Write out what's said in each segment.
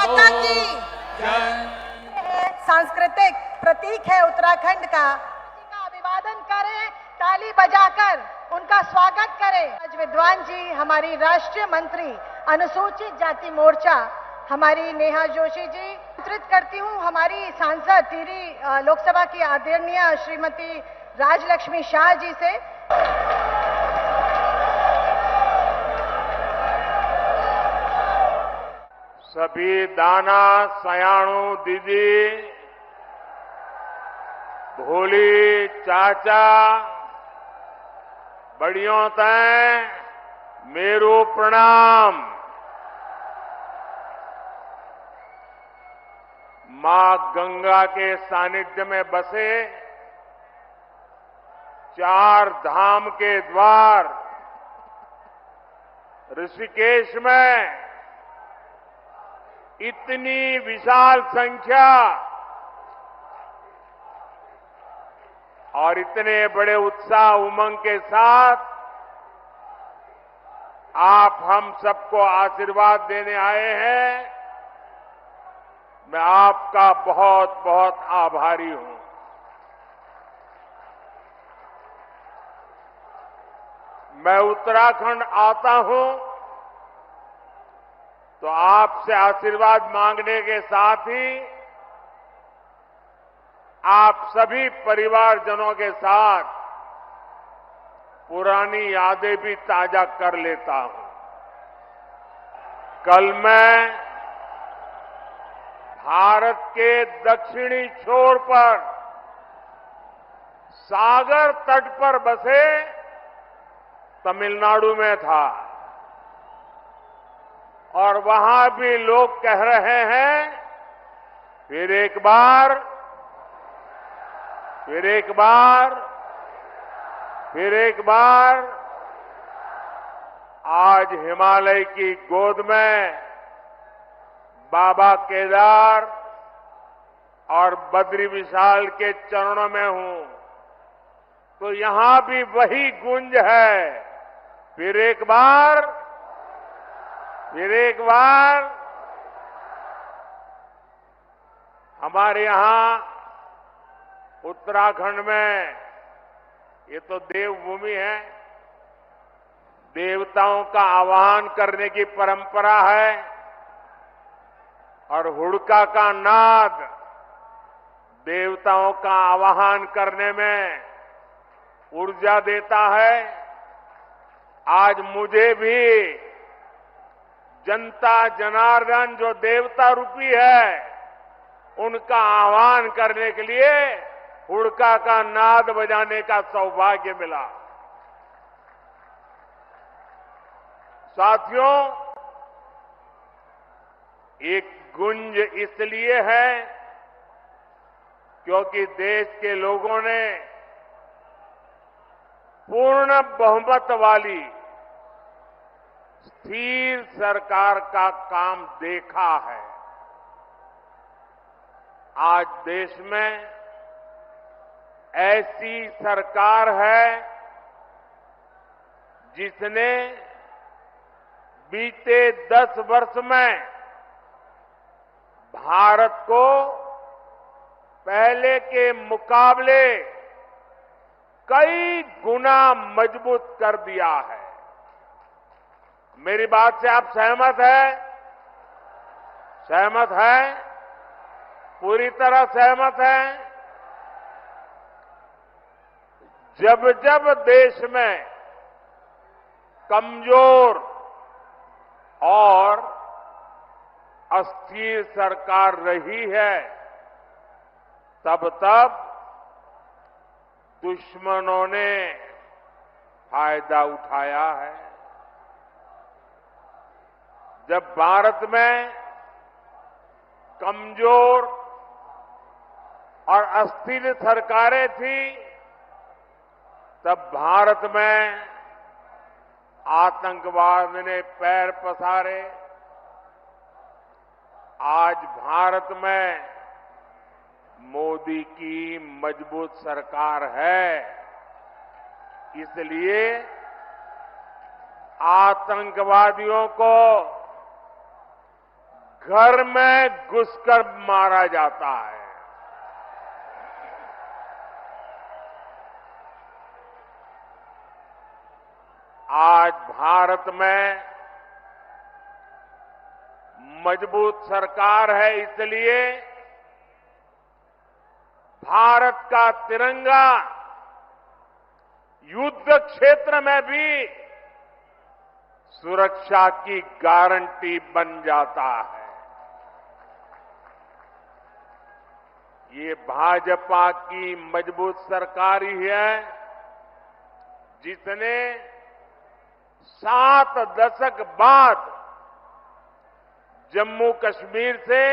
माता की जय। सांस्कृतिक प्रतीक है उत्तराखंड का अभिवादन करें, ताली बजाकर उनका स्वागत करें। आज विद्वान जी, हमारी राष्ट्रीय मंत्री अनुसूचित जाति मोर्चा हमारी नेहा जोशी जी, आमंत्रित करती हूँ हमारी सांसद टिहरी लोकसभा की आदरणीय श्रीमती राजलक्ष्मी शाह जी से। सभी दाना सयाणु दीदी, भोली चाचा, बड़ियों तय मेरू प्रणाम। मां गंगा के सानिध्य में बसे 4 धाम के द्वार ऋषिकेश में इतनी विशाल संख्या और इतने बड़े उत्साह उमंग के साथ आप हम सबको आशीर्वाद देने आए हैं। मैं आपका बहुत बहुत आभारी हूं। मैं उत्तराखंड आता हूं तो आपसे आशीर्वाद मांगने के साथ ही आप सभी परिवारजनों के साथ पुरानी यादें भी ताजा कर लेता हूं। कल मैं भारत के दक्षिणी छोर पर सागर तट पर बसे तमिलनाडु में था और वहां भी लोग कह रहे हैं फिर एक बार, फिर एक बार, फिर एक बार। आज हिमालय की गोद में बाबा केदार और बद्री विशाल के चरणों में हूं तो यहां भी वही गूंज है, फिर एक बार, फिर एक बार। हमारे यहां उत्तराखंड में ये तो देवभूमि है, देवताओं का आवाहन करने की परंपरा है और हुड़का का नाद देवताओं का आवाहन करने में ऊर्जा देता है। आज मुझे भी जनता जनार्दन जो देवता रूपी है उनका आह्वान करने के लिए हुड़का का नाद बजाने का सौभाग्य मिला। साथियों, एक गुंज इसलिए है क्योंकि देश के लोगों ने पूर्ण बहुमत वाली स्थिर सरकार का काम देखा है। आज देश में ऐसी सरकार है जिसने बीते 10 वर्ष में भारत को पहले के मुकाबले कई गुना मजबूत कर दिया है। मेरी बात से आप सहमत हैं? सहमत हैं? पूरी तरह सहमत हैं? जब जब देश में कमजोर और अस्थिर सरकार रही है तब तब दुश्मनों ने फायदा उठाया है। जब भारत में कमजोर और अस्थिर सरकारें थी तब भारत में आतंकवाद ने पैर पसारे। आज भारत में मोदी की मजबूत सरकार है, इसलिए आतंकवादियों को घर में घुसकर मारा जाता है। आज भारत में मजबूत सरकार है, इसलिए भारत का तिरंगा युद्ध क्षेत्र में भी सुरक्षा की गारंटी बन जाता है। ये भाजपा की मजबूत सरकार ही है जिसने 7 दशक बाद जम्मू कश्मीर से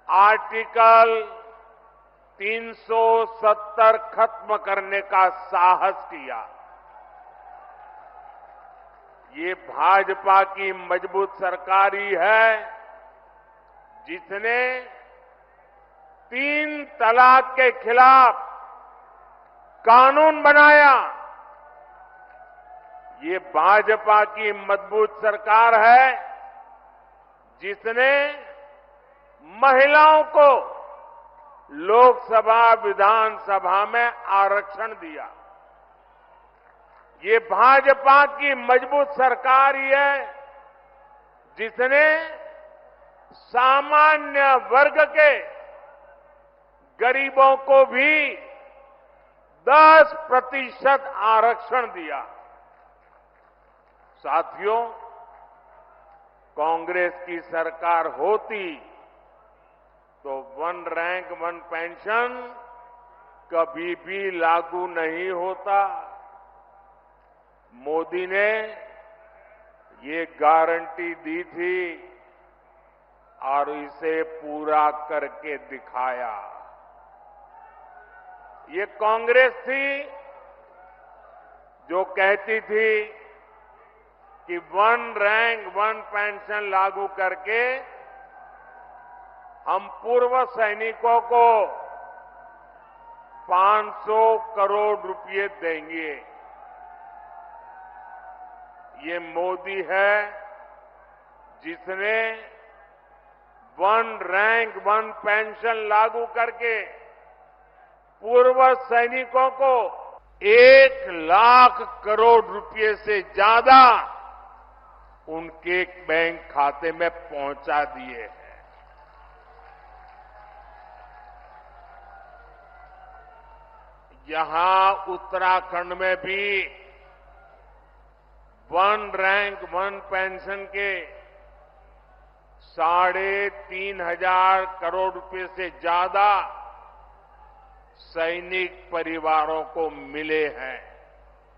आर्टिकल 370 खत्म करने का साहस किया। ये भाजपा की मजबूत सरकार ही है जिसने 3 तलाक के खिलाफ कानून बनाया। ये भाजपा की मजबूत सरकार है जिसने महिलाओं को लोकसभा विधानसभा में आरक्षण दिया। ये भाजपा की मजबूत सरकार ही है जिसने सामान्य वर्ग के गरीबों को भी 10% आरक्षण दिया। साथियों, कांग्रेस की सरकार होती तो 1 रैंक 1 पेंशन कभी भी लागू नहीं होता। मोदी ने ये गारंटी दी थी और इसे पूरा करके दिखाया। ये कांग्रेस थी जो कहती थी कि 1 रैंक 1 पेंशन लागू करके हम पूर्व सैनिकों को 500 करोड़ रुपए देंगे। ये मोदी है जिसने 1 रैंक 1 पेंशन लागू करके पूर्व सैनिकों को 1 लाख करोड़ रुपए से ज्यादा उनके बैंक खाते में पहुंचा दिए हैं। यहां उत्तराखंड में भी 1 रैंक 1 पेंशन के 3,500 करोड़ रुपए से ज्यादा सैनिक परिवारों को मिले हैं।